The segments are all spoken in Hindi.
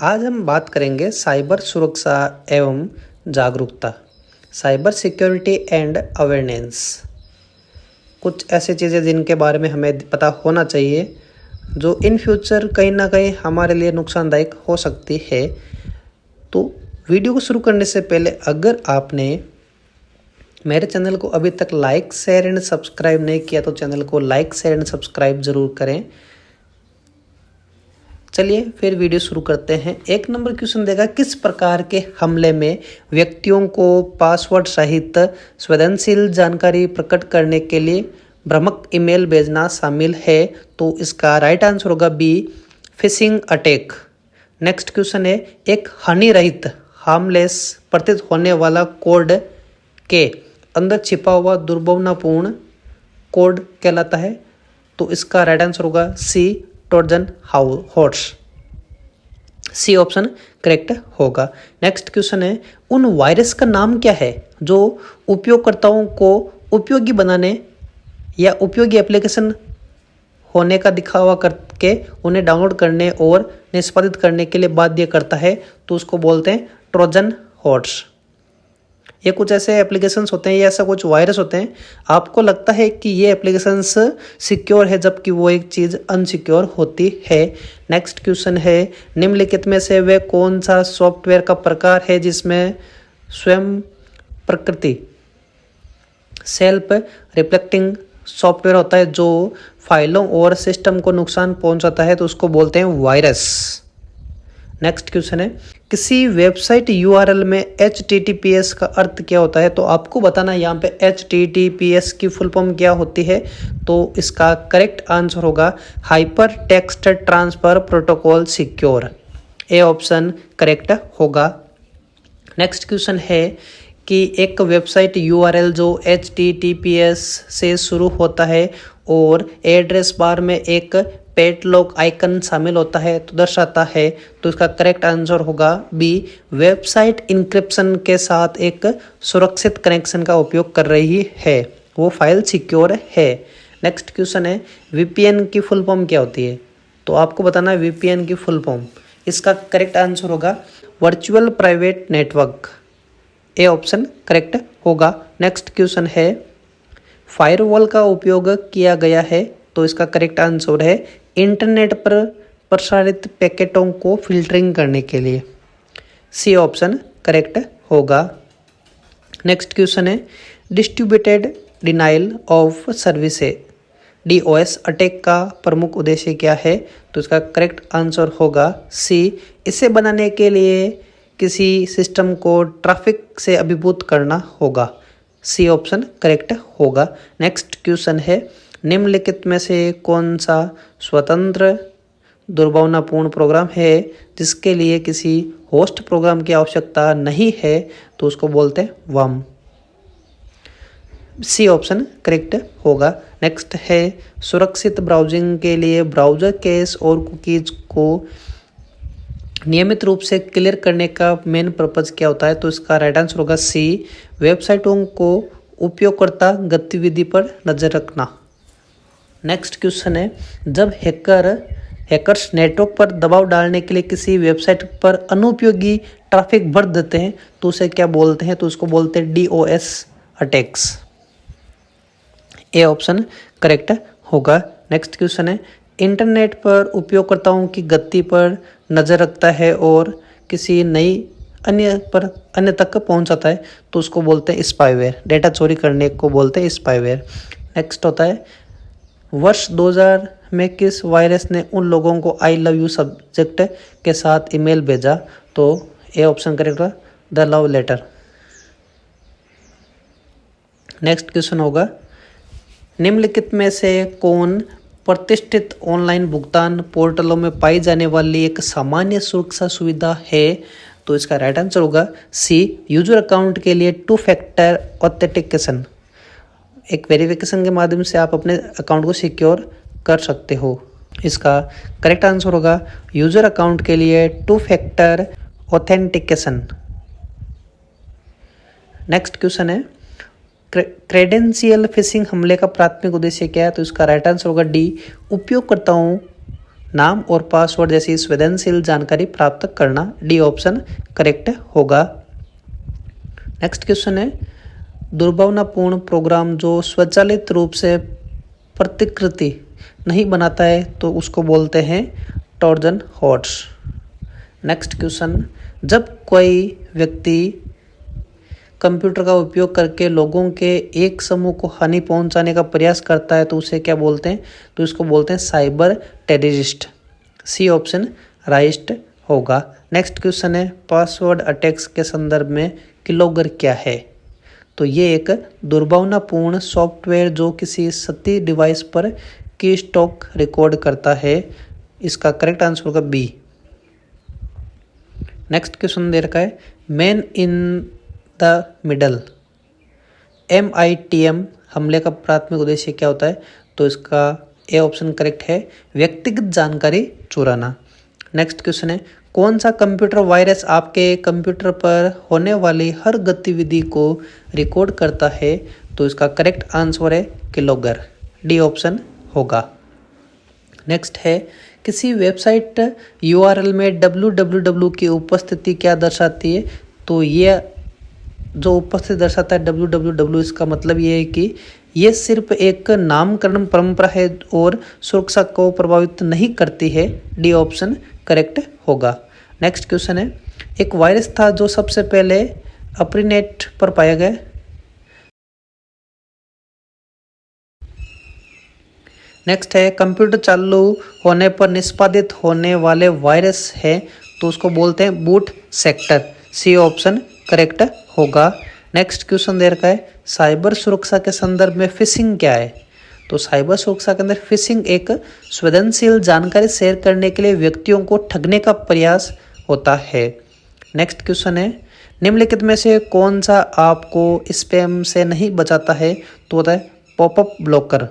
आज हम बात करेंगे साइबर सुरक्षा एवं जागरूकता, साइबर सिक्योरिटी एंड अवेयरनेस। कुछ ऐसी चीज़ें जिनके बारे में हमें पता होना चाहिए जो इन फ्यूचर कहीं ना कहीं हमारे लिए नुकसानदायक हो सकती है। तो वीडियो को शुरू करने से पहले अगर आपने मेरे चैनल को अभी तक लाइक शेयर एंड सब्सक्राइब नहीं किया तो चैनल को लाइक शेयर एंड सब्सक्राइब ज़रूर करें। चलिए फिर वीडियो शुरू करते हैं। 1 नंबर क्वेश्चन देगा, किस प्रकार के हमले में व्यक्तियों को पासवर्ड सहित संवेदनशील जानकारी प्रकट करने के लिए भ्रामक ईमेल भेजना शामिल है? तो इसका राइट आंसर होगा B, phishing attack. Next question है, एक हानि रहित हार्मलेस प्रतीत होने वाला कोड के अंदर छिपा हुआ दुर्भावनापूर्ण कोड कहलाता है? तो इसका राइट आंसर होगा C, Trojan horse. C option correct होगा। नेक्स्ट क्वेश्चन है, उन वायरस का नाम क्या है जो उपयोगकर्ताओं को उपयोगी बनाने या उपयोगी एप्लीकेशन होने का दिखावा करके उन्हें डाउनलोड करने और निष्पादित करने के लिए बाध्य करता है? तो उसको बोलते हैं ट्रोजन हॉर्स। ये कुछ ऐसे एप्लीकेशंस होते हैं या ऐसा कुछ वायरस होते हैं, आपको लगता है कि ये एप्लीकेशंस सिक्योर है जबकि वो एक चीज़ अनसिक्योर होती है। नेक्स्ट क्वेश्चन है, निम्नलिखित में से वे कौन सा सॉफ्टवेयर का प्रकार है जिसमें स्वयं प्रकृति सेल्फ रिफ्लेक्टिंग सॉफ्टवेयर होता है जो फाइलों और सिस्टम को नुकसान पहुंचाता है? तो उसको बोलते हैं वायरस। नेक्स्ट क्वेश्चन है, किसी वेबसाइट यूआरएल में HTTPS का अर्थ क्या होता है? तो आपको बताना यहाँ पे HTTPS की फुल फॉर्म क्या होती है। तो इसका करेक्ट आंसर होगा hyper text transfer protocol secure. ए ऑप्शन करेक्ट होगा। नेक्स्ट क्वेश्चन है कि एक वेबसाइट यूआरएल जो HTTPS से शुरू होता है और एड्रेस बार में एक पेडलॉक आइकन शामिल होता है तो दर्शाता है? तो इसका करेक्ट आंसर होगा बी, वेबसाइट इंक्रिप्शन के साथ एक सुरक्षित कनेक्शन का उपयोग कर रही है, वो फाइल सिक्योर है। नेक्स्ट क्वेश्चन है, VPN की फुल फॉर्म क्या होती है? तो आपको बताना है VPN की फुल फॉर्म। इसका करेक्ट आंसर होगा वर्चुअल प्राइवेट नेटवर्क। ए ऑप्शन करेक्ट होगा। नेक्स्ट क्वेश्चन है, फायरवॉल का उपयोग किया गया है? तो इसका करेक्ट आंसर है इंटरनेट पर प्रसारित पैकेटों को फिल्टरिंग करने के लिए। सी ऑप्शन करेक्ट होगा। नेक्स्ट क्वेश्चन है, distributed denial of service DOS attack का प्रमुख उद्देश्य क्या है? तो इसका करेक्ट आंसर होगा सी, इसे बनाने के लिए किसी सिस्टम को ट्रैफिक से अभिभूत करना होगा। सी ऑप्शन करेक्ट होगा। नेक्स्ट क्वेश्चन है, निम्नलिखित में से कौन सा स्वतंत्र दुर्भावनापूर्ण प्रोग्राम है जिसके लिए किसी होस्ट प्रोग्राम की आवश्यकता नहीं है? तो उसको बोलते हैं वर्म। सी ऑप्शन करेक्ट होगा। नेक्स्ट है, सुरक्षित ब्राउजिंग के लिए ब्राउजर केस और कुकीज को नियमित रूप से क्लियर करने का मेन पर्पज क्या होता है? तो इसका राइट आंसर होगा सी, वेबसाइटों को उपयोगकर्ता गतिविधि पर नजर रखना। नेक्स्ट क्वेश्चन है, जब हैकर्स नेटवर्क पर दबाव डालने के लिए किसी वेबसाइट पर अनुपयोगी ट्रैफिक भर देते हैं तो उसे क्या बोलते हैं? तो उसको बोलते हैं DOS अटैक्स। ए ऑप्शन करेक्ट होगा। नेक्स्ट क्वेश्चन है, इंटरनेट पर उपयोगकर्ताओं की गति पर नज़र रखता है और किसी नई अन्य तक पहुंचाता है तो उसको बोलते हैं स्पाईवेयर। डेटा चोरी करने को बोलते हैं स्पाईवेयर। नेक्स्ट होता है, वर्ष 2000 में किस वायरस ने उन लोगों को आई लव यू सब्जेक्ट के साथ ईमेल भेजा? तो ए ऑप्शन करेक्ट होगा the love letter. Next question होगा, निम्नलिखित में से कौन प्रतिष्ठित ऑनलाइन भुगतान पोर्टलों में पाई जाने वाली एक सामान्य सुरक्षा सुविधा है? तो इसका राइट आंसर होगा सी, यूजर अकाउंट के लिए 2 फैक्टर ऑथेंटिकेशन। एक वेरिफिकेशन के माध्यम से आप अपने अकाउंट को सिक्योर कर सकते हो। इसका करेक्ट आंसर होगा यूजर अकाउंट के लिए 2 फैक्टर ऑथेंटिकेशन। नेक्स्ट क्वेश्चन है, क्रेडेंशियल फिशिंग हमले का प्राथमिक उद्देश्य क्या है? तो इसका राइट आंसर होगा डी, उपयोगकर्ताओं नाम और पासवर्ड जैसी संवेदनशील जानकारी प्राप्त करना। डी ऑप्शन करेक्ट होगा। नेक्स्ट क्वेश्चन है, दुर्भावनापूर्ण प्रोग्राम जो स्वचालित रूप से प्रतिकृति नहीं बनाता है तो उसको बोलते हैं ट्रोजन हॉर्स। नेक्स्ट क्वेश्चन, जब कोई व्यक्ति कंप्यूटर का उपयोग करके लोगों के एक समूह को हानि पहुंचाने का प्रयास करता है तो उसे क्या बोलते हैं? तो इसको बोलते हैं cyber terrorist. C option right होगा। नेक्स्ट क्वेश्चन है, पासवर्ड अटैक्स के संदर्भ में किलोगर क्या है? तो ये एक दुर्भावनापूर्ण सॉफ्टवेयर जो किसी सती डिवाइस पर की स्टॉक रिकॉर्ड करता है। इसका करेक्ट आंसर होगा बी। नेक्स्ट क्वेश्चन दे रखा है, man in the middle MITM हमले का प्राथमिक उद्देश्य क्या होता है? तो इसका ए ऑप्शन करेक्ट है, व्यक्तिगत जानकारी चुराना। नेक्स्ट क्वेश्चन है, कौन सा कंप्यूटर वायरस आपके कंप्यूटर पर होने वाली हर गतिविधि को रिकॉर्ड करता है? तो इसका करेक्ट आंसर है किलोगर। डी ऑप्शन होगा। नेक्स्ट है, किसी वेबसाइट URL में www की उपस्थिति क्या दर्शाती है? तो ये जो उपस्थिति दर्शाता है www, इसका मतलब ये है कि ये सिर्फ एक नामकरण परंपरा है और सुरक्षा को प्रभावित नहीं करती है। डी ऑप्शन करेक्ट होगा। नेक्स्ट क्वेश्चन है, एक वायरस था जो सबसे पहले अप्रीनेट पर पाया गया। नेक्स्ट है, कंप्यूटर चालू होने पर निष्पादित होने वाले वायरस है तो उसको बोलते हैं boot sector. C option correct होगा। नेक्स्ट क्वेश्चन दे रखा है, साइबर सुरक्षा के संदर्भ में फिशिंग क्या है? तो साइबर सुरक्षा के अंदर फिशिंग एक संवेदनशील जानकारी शेयर करने के लिए व्यक्तियों को ठगने का प्रयास होता है। नेक्स्ट क्वेश्चन है, निम्नलिखित में से कौन सा आपको स्पैम से नहीं बचाता है? तो होता है popup blocker.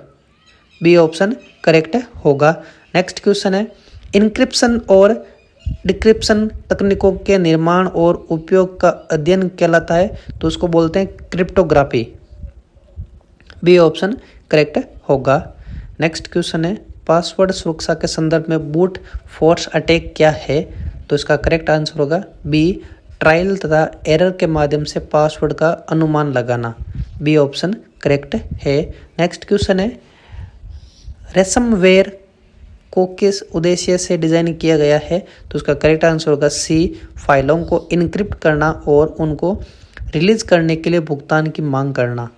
B option correct होगा। नेक्स्ट क्वेश्चन है, इनक्रिप्शन और डिक्रिप्शन तकनीकों के निर्माण और उपयोग का अध्ययन कहलाता है तो उसको बोलते हैं क्रिप्टोग्राफी। बी ऑप्शन करेक्ट होगा। नेक्स्ट क्वेश्चन है, पासवर्ड सुरक्षा के संदर्भ में ब्रूट फोर्स अटैक क्या है? तो इसका करेक्ट आंसर होगा बी, ट्रायल तथा एरर के माध्यम से पासवर्ड का अनुमान लगाना। बी ऑप्शन करेक्ट है। नेक्स्ट क्वेश्चन है, रेसमवेयर को किस उद्देश्य से डिजाइन किया गया है? तो उसका करेक्ट आंसर होगा सी, फाइलों को इनक्रिप्ट करना और उनको रिलीज करने के लिए भुगतान की मांग करना।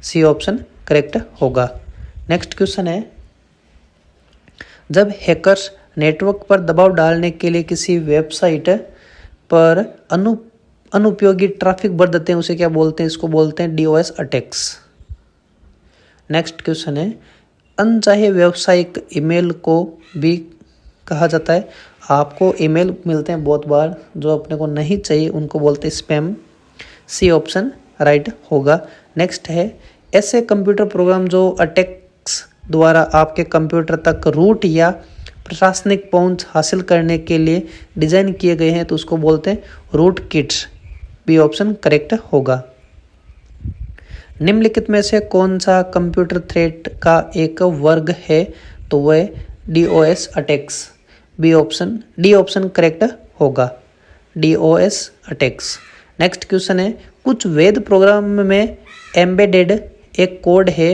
सी ऑप्शन करेक्ट होगा। नेक्स्ट क्वेश्चन है, जब हैकर्स नेटवर्क पर दबाव डालने के लिए किसी वेबसाइट पर अनुपयोगी ट्रैफिक भर देते हैं उसे क्या बोलते हैं? इसको बोलते हैं DOS अटैक्स। नेक्स्ट क्वेश्चन है, अनचाहे व्यावसायिक ईमेल को भी कहा जाता है। आपको ईमेल मिलते हैं बहुत बार जो अपने को नहीं चाहिए, उनको बोलते हैं स्पैम। सी ऑप्शन राइट होगा। नेक्स्ट है, ऐसे कंप्यूटर प्रोग्राम जो अटैक्स द्वारा आपके कंप्यूटर तक रूट या प्रशासनिक पहुंच हासिल करने के लिए डिजाइन किए गए हैं तो उसको बोलते हैं rootkits. B option correct होगा। निम्नलिखित में से कौन सा कंप्यूटर थ्रेट का एक वर्ग है? तो वह DOS attacks. D option correct होगा। DOS attacks. नेक्स्ट क्वेश्चन है, कुछ वेद प्रोग्राम में एम्बेडेड एक कोड है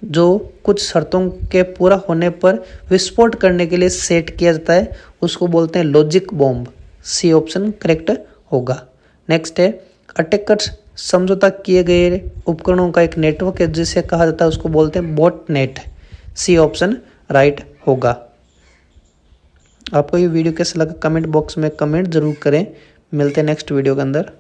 जो कुछ शर्तों के पूरा होने पर विस्फोट करने के लिए सेट किया जाता है, उसको बोलते हैं logic bomb. C option correct होगा। नेक्स्ट है, अटैकर्स समझौता किए गए उपकरणों का एक नेटवर्क है जिसे कहा जाता है, उसको बोलते हैं बॉटनेट। सी ऑप्शन राइट होगा। आपको ये वीडियो कैसा लगा कमेंट बॉक्स में कमेंट जरूर करें। मिलते हैं नेक्स्ट वीडियो के अंदर।